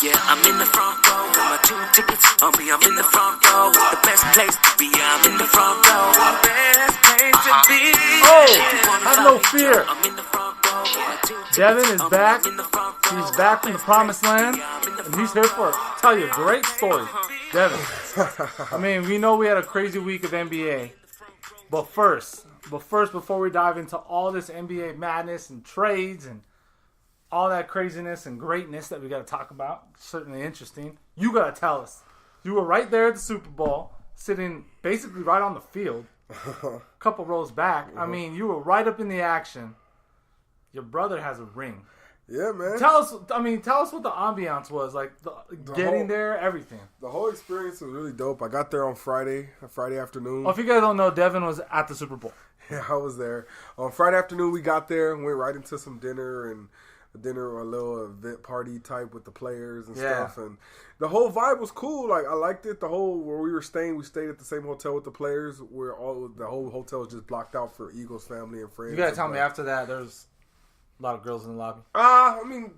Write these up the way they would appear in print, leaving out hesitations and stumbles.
Yeah, I'm in the front row with my 2 tickets on me. I'm in the front row. The best place to be. I'm in the front row. Best place to be. Oh, have no fear. I'm in the front row with my 2 tickets. Devin is back. I'm in the front row. He's back from the promised land, and he's here for tell you a great story. Devin, I mean, we know we had a crazy week of NBA, but first, before we dive into all this NBA madness and trades and all that craziness and greatness that we got to talk about, certainly interesting, you got to tell us. You were right there at the Super Bowl, sitting basically right on the field, a couple rows back. I mean, you were right up in the action. Your brother has a ring. Yeah, man. Tell us what the ambiance was like. Getting there, everything. The whole experience was really dope. I got there on Friday afternoon. Oh, if you guys don't know, Devin was at the Super Bowl. Yeah, I was there. On Friday afternoon, we got there and went right into some dinner a little event party type with the players and stuff. And the whole vibe was cool. Like, I liked it. Where we were staying, we stayed at the same hotel with the players. Where the whole hotel was just blocked out for Eagles family and friends. You gotta tell me after that, there's a lot of girls in the lobby. I mean,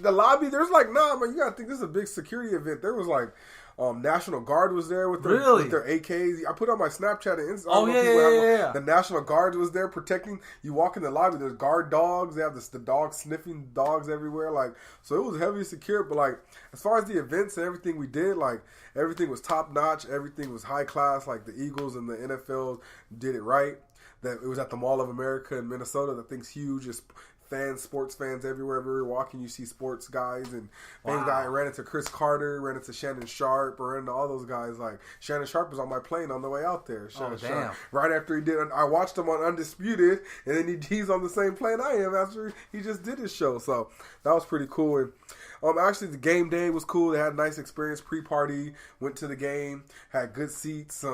the lobby, there's like, man, you gotta think this is a big security event. There was like, National Guard was there with their AKs. I put on my Snapchat and Instagram. Oh, yeah. The National Guard was there protecting. You walk in the lobby, there's guard dogs. They have the dogs sniffing dogs everywhere. Like, so it was heavily secure. But like, as far as the events and everything we did, like, everything was top notch. Everything was high class. Like, the Eagles and the NFL did it right. That it was at the Mall of America in Minnesota. That thing's huge. It's sports fans everywhere. Everywhere you're walking, you see sports guys and things. I ran into Chris Carter, ran into Shannon Sharp, ran into all those guys. Like, Shannon Sharp was on my plane on the way out there. Shannon Sharp. Right after he did, I watched him on Undisputed, and then he's on the same plane I am after he just did his show. So that was pretty cool. And actually, the game day was cool. They had a nice experience. Pre-party, went to the game, had good seats.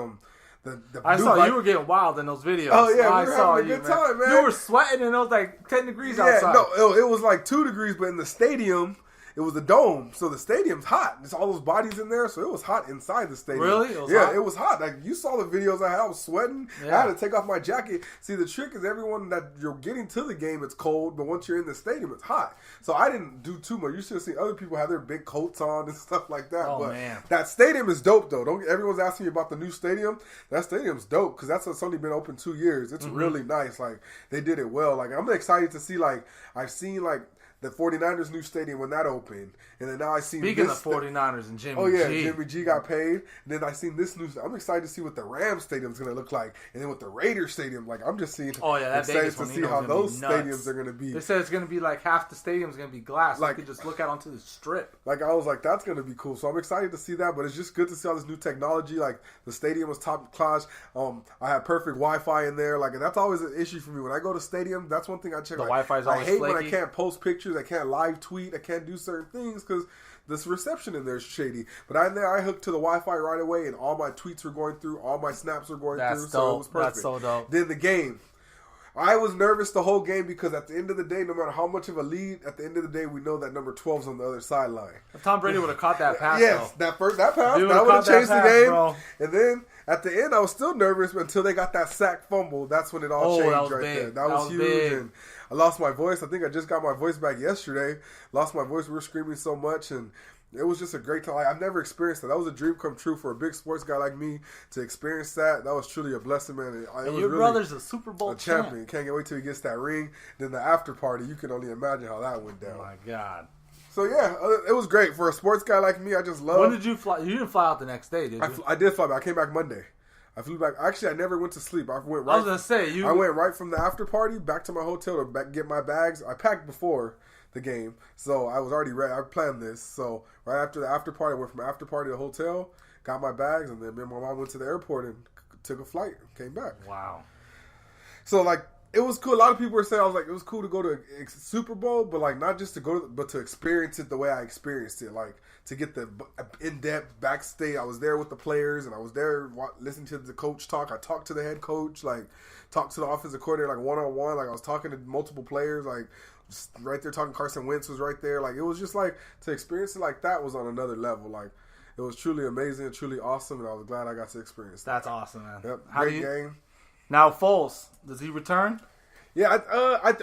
I saw you were getting wild in those videos. Oh, yeah, I we were saw having a good time, man. You were sweating and it was like 10 degrees outside. No, it was like 2 degrees, but in the stadium, it was a dome, so the stadium's hot. There's all those bodies in there, so it was hot inside the stadium. Really? It was hot. Like, you saw the videos I had. I was sweating. Yeah. I had to take off my jacket. See, the trick is everyone that you're getting to the game, it's cold, but once you're in the stadium, it's hot. So I didn't do too much. You should have seen other people have their big coats on and stuff like that. Oh, but man. That stadium is dope, though. Everyone's asking me about the new stadium. That stadium's dope because it's only been open 2 years. It's really nice. Like, they did it well. Like, I'm excited to see, like, I've seen, like, the 49ers' new stadium when that opened. And then now I see Speaking of 49ers and Jimmy G. Oh, yeah, Jimmy G got paid. And then I seen this new... I'm excited to see what the Rams stadium's going to look like. And then with the Raiders stadium, like, I'm just seeing... Oh, yeah, that excited to see how those stadiums are going to be. They said it's going to be like half the stadium's going to be glass. Like, you could just look out onto the strip. Like, I was like, that's going to be cool. So I'm excited to see that. But it's just good to see all this new technology. Like, the stadium was top class. I had perfect Wi-Fi in there. Like, and that's always an issue for me. When I go to stadium, that's one thing I check. The like, Wi-Fi's always I hate flaky. when I can't post pictures. I can't live tweet. I can't do certain things because this reception in there is shady. But I hooked to the Wi-Fi right away, and all my tweets were going through, all my snaps were going through, so it was perfect. That's so dope. Then the game. I was nervous the whole game because at the end of the day, no matter how much of a lead, at the end of the day, we know that number 12's on the other sideline. If Tom Brady would have caught that pass, yes, though. that pass, that would have changed the game. Bro. And then at the end, I was still nervous until they got that sack fumble. That's when it all changed right there. That was huge. Big. And I lost my voice. I think I just got my voice back yesterday. Lost my voice. We were screaming so much, and it was just a great time. I've never experienced that. That was a dream come true for a big sports guy like me to experience that. That was truly a blessing, man. And your brother's a Super Bowl champion. Can't wait till he gets that ring. Then the after party, you can only imagine how that went down. Oh, my God. So, yeah, it was great. For a sports guy like me, I just love... When did you fly? You didn't fly out the next day, did you? I did fly back. I came back Monday. I flew back. Actually, I never went to sleep. I was going to say... I went right from the after party back to my hotel to get my bags. I packed before the game, so I was already ready. I planned this. So right after the after party, I went from after party to the hotel, got my bags, and then me and my mom went to the airport and took a flight and came back. Wow. So, like, it was cool. A lot of people were saying, I was like, it was cool to go to a Super Bowl, but, like, not just to go to, but to experience it the way I experienced it. Like, to get the in-depth backstage. I was there with the players, and I was there listening to the coach talk. I talked to the head coach, like, talked to the offensive coordinator, like, one-on-one. Like, I was talking to multiple players, like, just right there talking. Carson Wentz was right there. Like, it was just, like, to experience it like that was on another level. Like, it was truly amazing, truly awesome, and I was glad I got to experience that. That's awesome, man. Yep, How great game. Now, Foles, does he return? Yeah,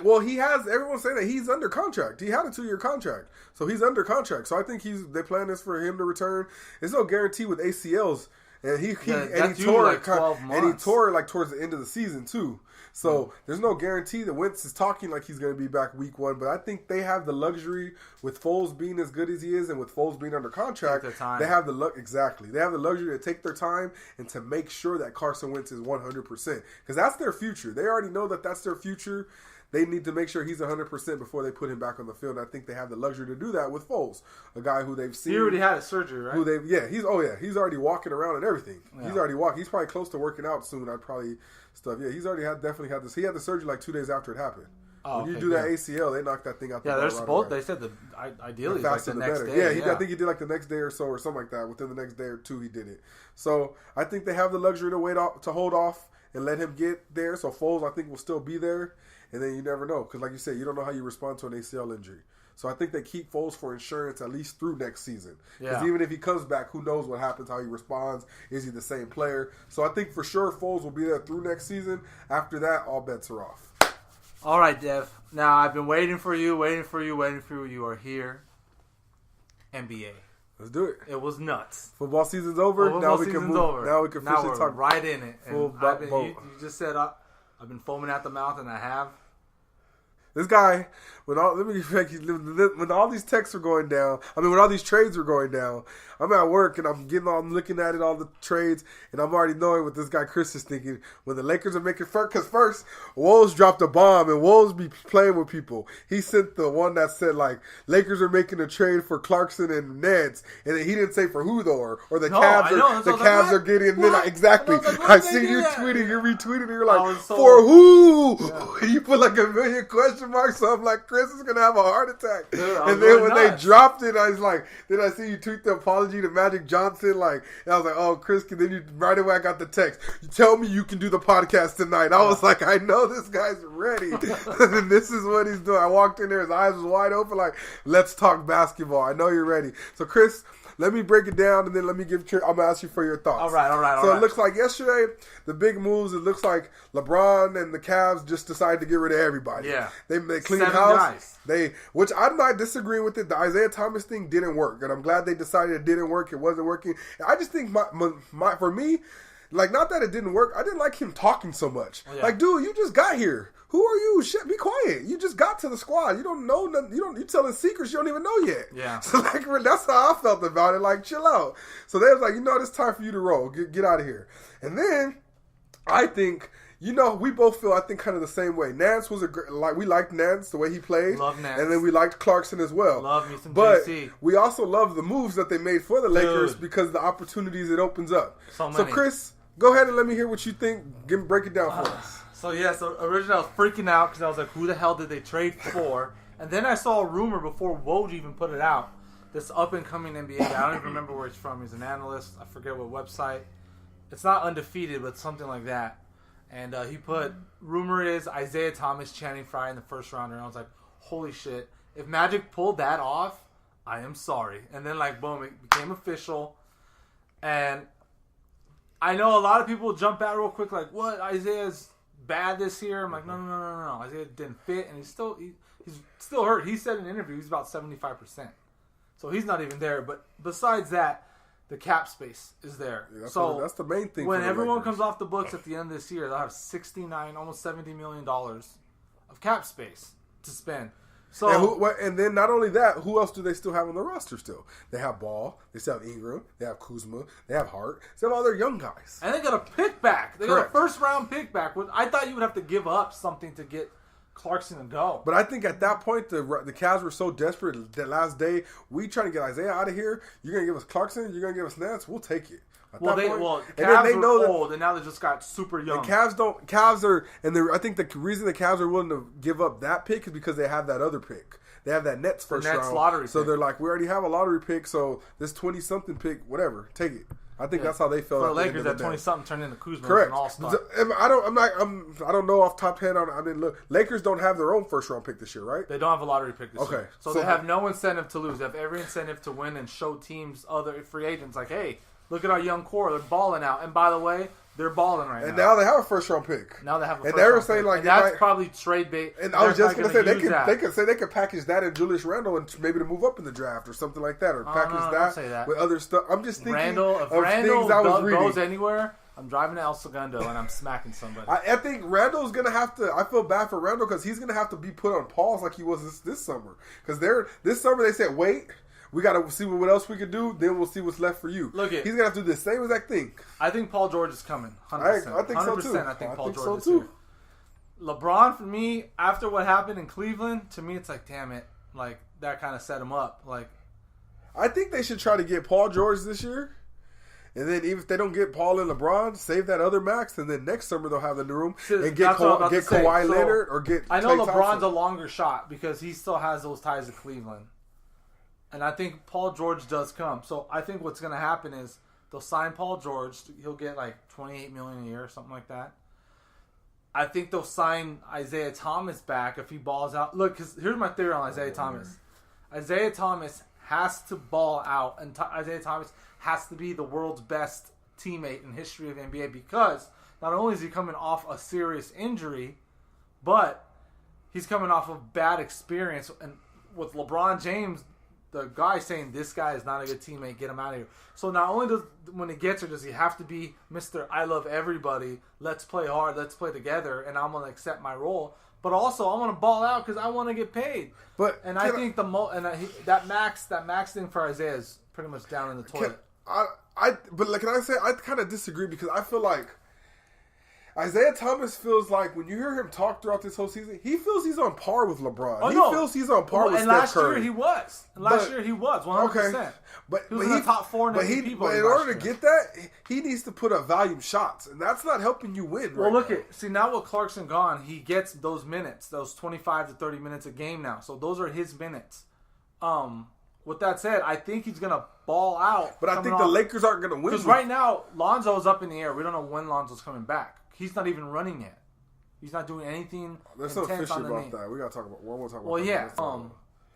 well, he has. Everyone's saying that he's under contract. He had a 2-year contract, so he's under contract. So I think they plan this for him to return. There's no guarantee with ACLs, and he tore like 12 months. And he tore it like towards the end of the season too. So there's no guarantee that Wentz is talking like he's going to be back week 1. But I think they have the luxury with Foles being as good as he is, and with Foles being under contract, they have the exactly. They have the luxury to take their time and to make sure that Carson Wentz is 100%, because that's their future. They already know that that's their future. They need to make sure he's 100% before they put him back on the field. And I think they have the luxury to do that with Foles, a guy who they've seen. He already had his surgery, right? He's already walking around and everything. Yeah. He's already walking. He's probably close to working out soon. He's already definitely had this. He had the surgery like 2 days after it happened. Oh, when you do that ACL, they knock that thing out. They're supposed. They said ideally the faster like the the next better. day. I think he did like the next day or so or something like that. Within the next day or 2, he did it. So I think they have the luxury to hold off and let him get there. So Foles, I think, will still be there. And then you never know, because like you said, you don't know how you respond to an ACL injury. So I think they keep Foles for insurance at least through next season. Because even if he comes back, who knows what happens, how he responds. Is he the same player? So I think for sure Foles will be there through next season. After that, all bets are off. All right, Dev. Now, I've been waiting for you. You are here. NBA. Let's do it. It was nuts. Football season's over. Now we can move. Now we can officially talk. Right in it. You just said I've been foaming at the mouth, and I have. This guy, when all these texts were going down, when all these trades were going down, I'm at work and I'm looking at it, all the trades, and I'm already knowing what this guy Chris is thinking. When the Lakers are making because first, Woj dropped a bomb, and Woj be playing with people. He sent the one that said, like, Lakers are making a trade for Clarkson and Nets, and then he didn't say for who, though, or the Cavs are getting, and then I see you tweeting, you're retweeting, and you're like, for who? Yeah. You put like 1 million question marks, so I'm like, Chris is going to have a heart attack. Dude, and then when they dropped it, I was like, then I see you tweet the apology to Magic Johnson, like, and I was like, oh, Chris, then right away I got the text. You tell me you can do the podcast tonight. I was like, I know this guy's ready. And this is what he's doing. I walked in there, his eyes was wide open, like, let's talk basketball. I know you're ready. So, Chris, let me break it down, and then I'm going to ask you for your thoughts. All right. So it looks like yesterday, the big moves, it looks like LeBron and the Cavs just decided to get rid of everybody. Yeah. They cleaned house. Guys. Which I'm not disagreeing with it. The Isaiah Thomas thing didn't work, and I'm glad they decided it didn't work. It wasn't working. I just think for me, like, not that it didn't work, I didn't like him talking so much. Oh, yeah. Like, dude, you just got here. Who are you? Shit, be quiet. You just got to the squad. You don't know nothing. You're telling secrets you don't even know yet. Yeah. So, like, that's how I felt about it. Like, chill out. So they was like, it's time for you to roll. Get out of here. And then I think, we both feel, I think, kind of the same way. Nance was we liked Nance, the way he played. Love Nance. And then we liked Clarkson as well. Love me some but JC. We also love the moves that they made for the Lakers because of the opportunities it opens up. So Chris, go ahead and let me hear what you think. Break it down for us. So originally I was freaking out because I was like, who the hell did they trade for? And then I saw a rumor before Woj even put it out. This up-and-coming NBA guy, I don't even remember where he's from. He's an analyst. I forget what website. It's not Undefeated, but something like that. And he put, rumor is Isaiah Thomas, Channing Frye in the first round. And I was like, holy shit. If Magic pulled that off, I am sorry. And then, like, boom, it became official. And I know a lot of people jump out real quick like, what, Isaiah's bad this year? I'm like, no. Isaiah didn't fit, and he's still hurt. He said in an interview he's about 75%. So he's not even there. But besides that, the cap space is there. Yeah, that's the main thing. When everyone comes off the books at the end of this year, they'll have $69, almost $70 million of cap space to spend. So and then not only that, who else do they still have on the roster still? They have Ball, they still have Ingram, they have Kuzma, they have Hart, they have all their young guys. And they got a pick back. They got a first-round pick back. I thought you would have to give up something to get Clarkson to go. But I think at that point, the Cavs were so desperate that last day, we trying to get Isaiah out of here. You're going to give us Clarkson, you're going to give us Nance, we'll take it. The Cavs are old, and now they just got super young. I think the reason the Cavs are willing to give up that pick is because they have that other pick. They have that Nets first round. Lottery so pick. They're like, we already have a lottery pick, so this 20-something pick, whatever, take it. I think that's how they felt. For the Lakers, that 20-something turned into Kuzma. Correct. An all-star. I don't know off top head. I didn't look. Lakers don't have their own first round pick this year, right? They don't have a lottery pick this year. So they have no incentive to lose. They have every incentive to win and show teams, other free agents, like, hey, look at our young core. They're balling out. And by the way, They're balling right and now. now they have a first round pick. Now they have a and first they were round saying pick. like And that's might, probably trade bait. And I was just gonna say they could package that in Julius Randle and maybe to move up in the draft or something like that, or package that with other stuff. I'm just thinking Randle, if of Randle things I was reading. goes anywhere, I'm driving to El Segundo and I'm smacking somebody. I think Randall's gonna have to. I feel bad for Randall because he's gonna have to be put on pause like he was this summer. Because this summer they said, wait, we gotta see what else we can do. Then we'll see what's left for you. He's gonna have to do the same exact thing. I think Paul George is coming. 100%. I think so too. I think Paul George is here. LeBron, for me, after what happened in Cleveland, to me it's like, damn it, like that kind of set him up. Like, I think they should try to get Paul George this year. And then even if they don't get Paul and LeBron, save that other max, and then next summer they'll have the room and get Kawhi Leonard or get. I know Klay LeBron's Thompson. a longer shot because he still has those ties to Cleveland, and I think Paul George does come. So I think what's going to happen is they'll sign Paul George. He'll get like $28 million a year or something like that. I think they'll sign Isaiah Thomas back if he balls out. Look, because here's my theory on Isaiah Thomas. Isaiah Thomas has to ball out, and Isaiah Thomas has to be the world's best teammate in history of NBA because not only is he coming off a serious injury, but he's coming off of bad experience. And with LeBron James, the guy saying this guy is not a good teammate, get him out of here. So not only does when he gets there, does he have to be Mr. I love everybody, let's play hard, let's play together, and I'm going to accept my role. But also, I want to ball out because I want to get paid. I think that max thing for Isaiah is pretty much down in the toilet. Can I say I kind of disagree because I feel like Isaiah Thomas feels like when you hear him talk throughout this whole season, he feels he's on par with LeBron. Feels he's on par with Steph Curry. And last year he was 100%. Okay. But he was in the top 4 in MVP. But in order to get that, he needs to put up volume shots, and that's not helping you win. Well, look at now with Clarkson gone, he gets those minutes, those 25 to 30 minutes a game now. So those are his minutes. With that said, I think he's gonna ball out. But I think the Lakers aren't gonna win because right now Lonzo's up in the air. We don't know when Lonzo's coming back. He's not even running yet. He's not doing anything. There's no fishy about that. We gotta talk about. We'll talk about. Well, yeah.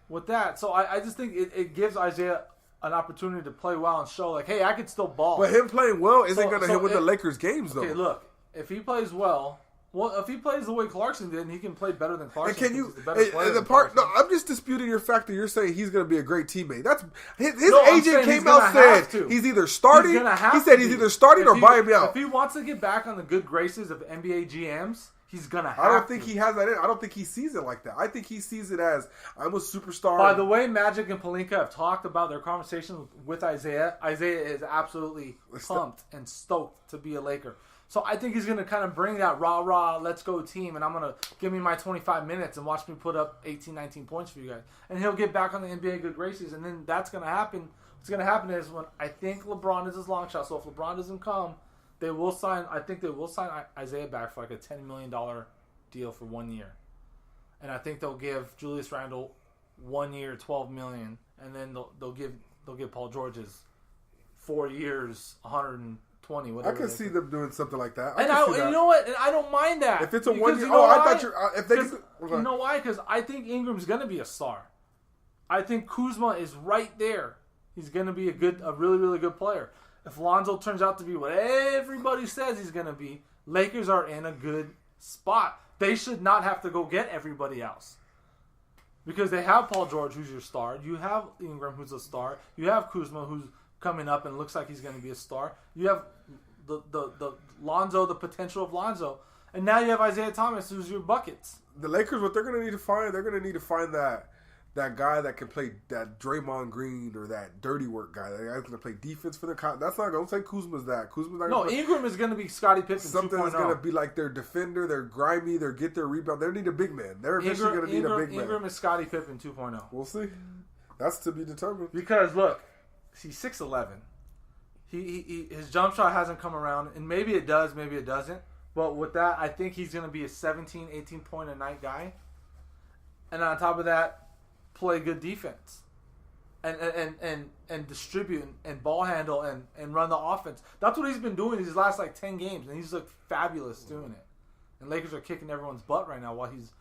With that, so I just think it gives Isaiah an opportunity to play well and show like, hey, I could still ball. But him playing well isn't going to win the Lakers games, though. Okay, look, if he plays well, if he plays the way Clarkson did, he can play better than Clarkson. And can you? No, I'm just disputing your fact that you're saying he's going to be a great teammate. That's his agent came out said he's either starting. He said he's either starting or buying me out. If he wants to get back on the good graces of NBA GMs. He's gonna have I don't think he has that in. I don't think he sees it like that. I think he sees it as I'm a superstar. By the way, Magic and Pelinka have talked about their conversations with Isaiah. Isaiah is absolutely pumped and stoked to be a Laker. So I think he's gonna kind of bring that rah let's go team, and I'm gonna give me my 25 minutes and watch me put up 18, 19 points for you guys, and he'll get back on the NBA good graces, and then that's gonna happen. What's gonna happen is when I think LeBron is his long shot. So if LeBron doesn't come. They will sign. I think they will sign Isaiah back for like a $10 million deal for 1 year, and I think they'll give Julius Randle 1 year, $12 million, and then they'll give Paul George's 4 years, 120. Whatever. I can see them doing something like that. And you know what? And I don't mind that if it's a 1 year. I thought you. If they, you know why? Because I think Ingram's gonna be a star. I think Kuzma is right there. He's gonna be a really really good player. If Lonzo turns out to be what everybody says he's going to be, Lakers are in a good spot. They should not have to go get everybody else. Because they have Paul George, who's your star. You have Ingram, who's a star. You have Kuzma, who's coming up and looks like he's going to be a star. You have the Lonzo, the potential of Lonzo. And now you have Isaiah Thomas, who's your buckets. The Lakers, what they're going to need to find, they're going to need to find that guy that can play that Draymond Green or that dirty work guy. That guy's going to play defense for the. That's not going to say Kuzma's that. Kuzma's not. No, Ingram is going to be Scottie Pippen. Something that's going to be like their defender. They're grimy. They get their rebound. They need a big man. They're eventually going to need a big man. Ingram is Scottie Pippen 2.0. We'll see. That's to be determined. Because look, he's 6'11". His jump shot hasn't come around, and maybe it does, maybe it doesn't. But with that, I think he's going to be a 17, 18 point a night guy. And on top of that, play good defense and distribute and ball handle and run the offense. That's what he's been doing these last like 10 games, and he's looked fabulous doing it. And Lakers are kicking everyone's butt right now while he's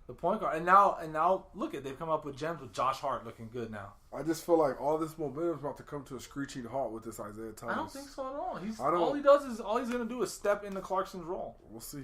The point guard. And now look at they've come up with gems with Josh Hart looking good now. I just feel like all this momentum is about to come to a screeching halt with this Isaiah Thomas. I don't think so at all. All he's gonna do is step into Clarkson's role. We'll see.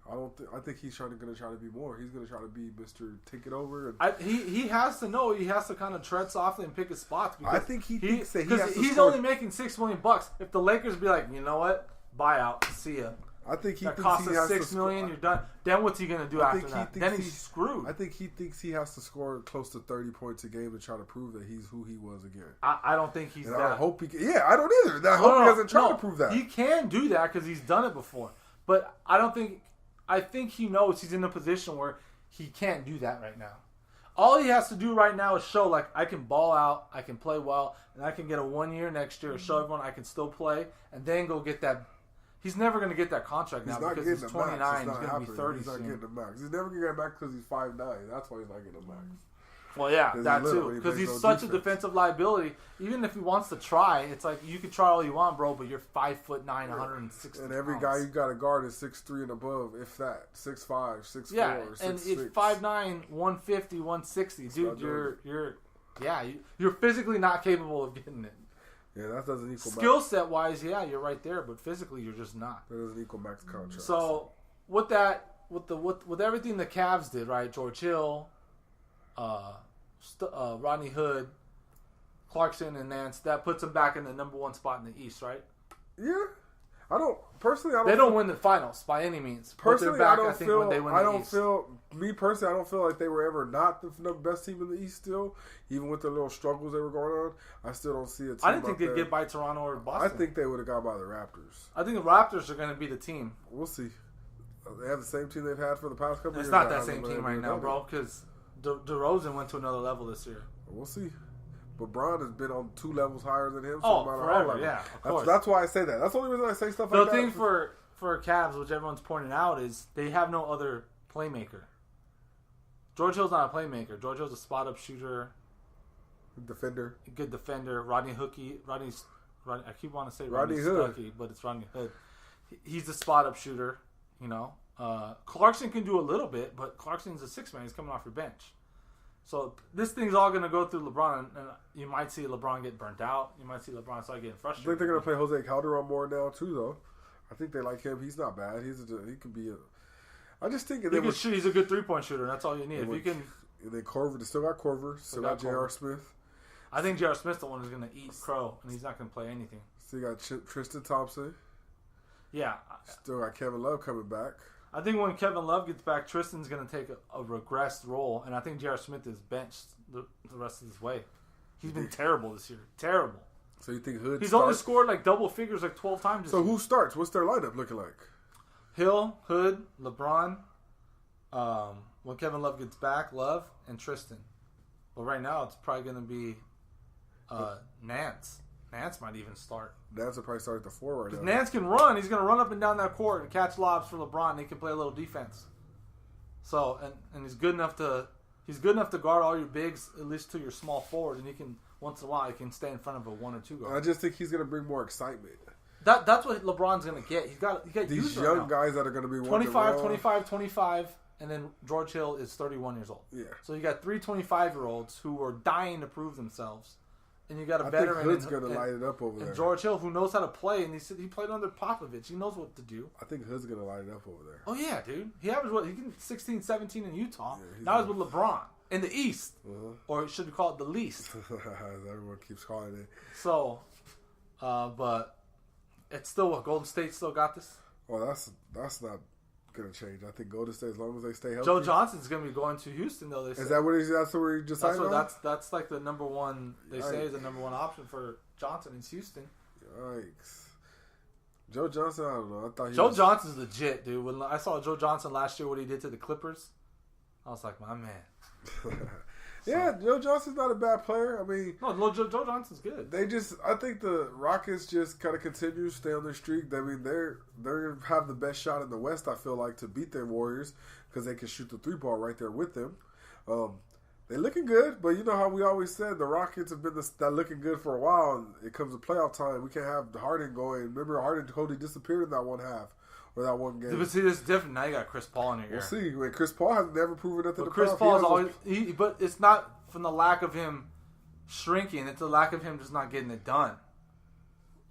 I think he's gonna try to be more. He's gonna try to be Mr. Take It Over. He has to know. He has to kind of tread softly and pick his spots. I think he thinks that he's only making $6 million. If the Lakers be like, you know what, buyout, see ya. I think he that thinks cost he us has $6 to million. You're done. Then what's he gonna do after that? Then he's screwed. I think he thinks he has to score close to 30 points a game to try to prove that he's who he was again. I don't think he's and that. I hope he. Yeah, I don't either. I hope he doesn't try to prove that. He can do that because he's done it before. But I don't think. I think he knows he's in a position where he can't do that right now. All he has to do right now is show, like, I can ball out, I can play well, and I can get a 1 year next year, show everyone I can still play, and then go get that. He's never going to get that contract now because he's 29. He's going to be 30 He's not soon. getting the max. He's never going to get it back because he's 5'9". That's why he's not getting the max. Well, yeah, that too. Because he's such a defensive liability. Even if he wants to try, it's like you can try all you want, bro, but you're 5'9", 160 And every pounds. guy you got to guard is 6'3" and above, if that. 6'5", 6'4", yeah, 6'6". and it's 5'9", 150, 160. Dude, you're physically not capable of getting it. Yeah, that doesn't equal skill set wise, yeah, you're right there, but physically you're just not. That doesn't equal max contract. So with everything the Cavs did, right? George Hill, Rodney Hood, Clarkson, and Nance, that puts them back in the number 1 spot in the East, right? Yeah. I don't They don't win the finals by any means. Personally, back, I don't feel. when they win I the don't East. feel. Me personally, I don't feel like they were ever not the best team in the East. Still, even with the little struggles that were going on, I still don't see a team. I didn't think they'd get by Toronto or Boston. I think they would have got by the Raptors. I think the Raptors are going to be the team. We'll see. They have the same team they've had for the past couple years. It's not that same team right now, bro, because DeRozan went to another level this year. We'll see. But Bron has been on 2 levels higher than him. So no forever, yeah. That's why I say that. That's the only reason I say stuff like that. The thing for Cavs, which everyone's pointing out, is they have no other playmaker. George Hill's not a playmaker. George Hill's a spot-up shooter. Defender. Good defender. Rodney, I keep wanting to say Rodney Hood, but it's Rodney Hood. He's a spot-up shooter, you know. Clarkson can do a little bit, but Clarkson's a 6-man. He's coming off your bench. So this thing's all going to go through LeBron, and you might see LeBron get burnt out. You might see LeBron start getting frustrated. I think they're going to play Jose Calderon more now, too, though. I think they like him. He's not bad. He could be a... I just think... He's a good three-point shooter. That's all you need. If you can... They still got Corver. Still got J.R. Smith. I think J.R. Smith's the one who's going to eat crow, and he's not going to play anything. Still got Tristan Thompson. Yeah. Still got Kevin Love coming back. I think when Kevin Love gets back, Tristan's going to take a regressed role, and I think J.R. Smith is benched the rest of his way. He's been terrible this year. Terrible. So you think Hood He's only scored like double figures like 12 times this year. Who starts? What's their lineup looking like? Hill, Hood, LeBron, when Kevin Love gets back, Love, and Tristan. But right now, it's probably going to be Nance. Nance might even start. Nance will probably start at the 4 right now. Nance can run. He's going to run up and down that court and catch lobs for LeBron. And he can play a little defense. So and he's good enough to guard all your bigs, at least to your small forward. And he can once in a while he can stay in front of a 1 or 2 guard. I just think he's going to bring more excitement. That's what LeBron's going to get. He's got these young guys that are going to be 25, and then George Hill is 31 years old. Yeah. So you got 3 25-year-olds who are dying to prove themselves. And you got a veteran. I think Hood's going to light it up over there. And George Hill, who knows how to play, and he played under Popovich. He knows what to do. I think Hood's going to light it up over there. Oh, yeah, dude. He averaged, he can 16, 17 in Utah. Yeah, now he's with LeBron in the East. Or should we call it the least? As everyone keeps calling it. So, but it's still what? Golden State still got this? Well, that's not going to change. I think Golden State, as long as they stay healthy. Joe Johnson's going to be going to Houston, though. They say. Is that what that's where he decided on? That's like the number one, they say is the number one option for Johnson in Houston. Yikes. Joe Johnson, I don't know. I thought Joe Johnson's legit, dude. When I saw Joe Johnson last year, what he did to the Clippers, I was like, my man. Yeah, Joe Johnson's not a bad player. I mean, no, Joe Johnson's good. I think the Rockets just kind of continue to stay on their streak. I mean, they have the best shot in the West. I feel like to beat their Warriors because they can shoot the 3-ball right there with them. They're looking good, but you know how we always said the Rockets have been that looking good for a while. And it comes to playoff time, we can't have Harden going. Remember, Harden totally disappeared in that one half, or that one game. But see, this is different. Now you got Chris Paul in your ear. We'll see. I mean, Chris Paul has never proven nothing. But Chris Paul is always. But it's not from the lack of him shrinking. It's the lack of him just not getting it done.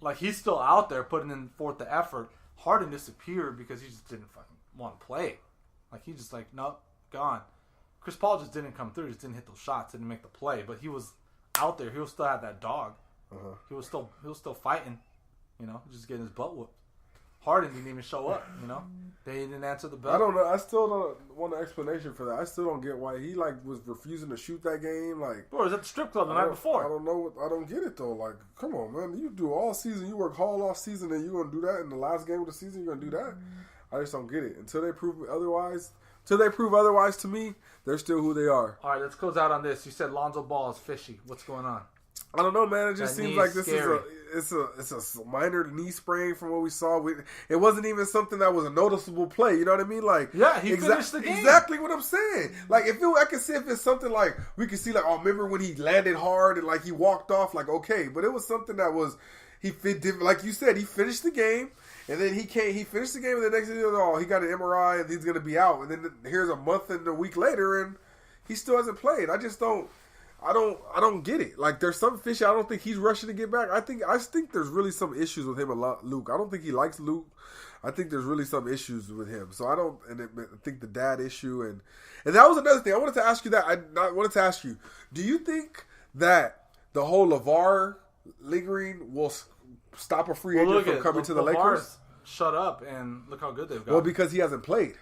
Like, he's still out there putting in forth the effort. Harden disappeared because he just didn't fucking want to play. Like, he just like, nope, gone. Chris Paul just didn't come through. Just didn't hit those shots. Didn't make the play. But he was out there. He was still had that dog. Uh-huh. He was still fighting. You know, just getting his butt whooped. Harden didn't even show up. You know, they didn't answer the bell. I don't know. I still don't want an explanation for that. I still don't get why he like was refusing to shoot that game. Like, bro, it was at the strip club the night before. I don't know. I don't get it though. Like, come on, man. You do all season. You work hard all season, and you gonna do that in the last game of the season? You gonna do that? I just don't get it. Until they prove otherwise. Till they prove otherwise to me, they're still who they are. All right, let's close out on this. You said Lonzo Ball is fishy. What's going on? I don't know, man. It just seems like this scary. is a minor knee sprain from what we saw. It wasn't even something that was a noticeable play. You know what I mean? Like, yeah, he finished the game. Exactly what I'm saying. Like, I can see if it's something like we can see like, oh, remember when he landed hard and like he walked off? Like, okay, but it was something that was like you said, he finished the game. And then he finished the game, and the next thing you know, he got an MRI, and he's going to be out. And then here's a month and a week later, and he still hasn't played. I don't get it. Like, there's something fishy. I don't think he's rushing to get back. I think there's really some issues with him and Luke. I don't think he likes Luke. I think there's really some issues with him. So I think the dad issue, and that was another thing. I wanted to ask you that. I wanted to ask you, do you think that the whole LeVar lingering will stop a free agent from coming to the Lakers? Shut up and look how good they've got. Well, because he hasn't played.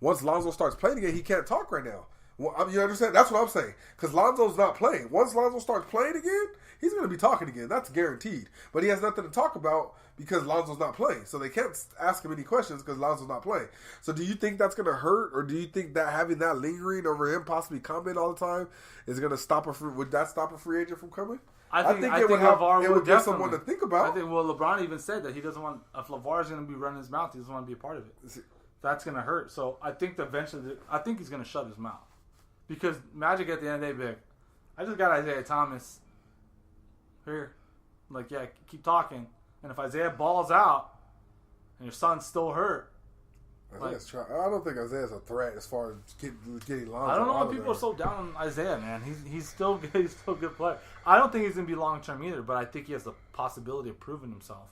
Once Lonzo starts playing again, he can't talk right now. Well, you understand? That's what I'm saying. Because Lonzo's not playing. Once Lonzo starts playing again, he's going to be talking again. That's guaranteed. But he has nothing to talk about because Lonzo's not playing. So they can't ask him any questions because Lonzo's not playing. So do you think that's going to hurt? Or do you think that having that lingering over him possibly coming all the time is going to would that stop a free agent from coming? I think it would give someone to think about. I think, LeBron even said that he doesn't want, if LeVar's going to be running his mouth, he doesn't want to be a part of it. That's going to hurt. So I think he's going to shut his mouth. Because Magic at the end of the day, big. I just got Isaiah Thomas here. Like, yeah, keep talking. And if Isaiah balls out and your son's still hurt, I don't think Isaiah's a threat as far as getting Lonzo. I don't know why people are so down on Isaiah, man. He's still good. He's still a good player. I don't think he's going to be long term either, but I think he has the possibility of proving himself.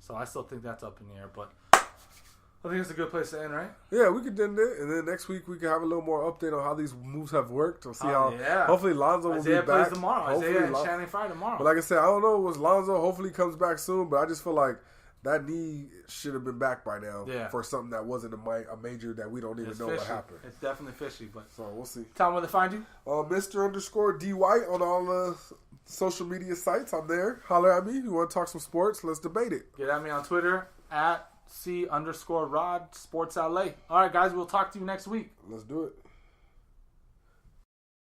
So I still think that's up in the air. But I think it's a good place to end, right? Yeah, we could end it, and then next week we can have a little more update on how these moves have worked. We'll see how. Yeah. Hopefully Lonzo will be back. Isaiah plays tomorrow. Isaiah and Channing Frye tomorrow. But like I said, I don't know. It was Lonzo. Hopefully he comes back soon. But I just feel like that knee should have been back by now for something that wasn't a major that we don't even know what happened. It's definitely fishy, but so we'll see. Tell them where to find you. Mr._D White on all the social media sites. I'm there. Holler at me. You want to talk some sports? Let's debate it. Get at me on Twitter at C_Rod Sports LA. All right, guys, we'll talk to you next week. Let's do it.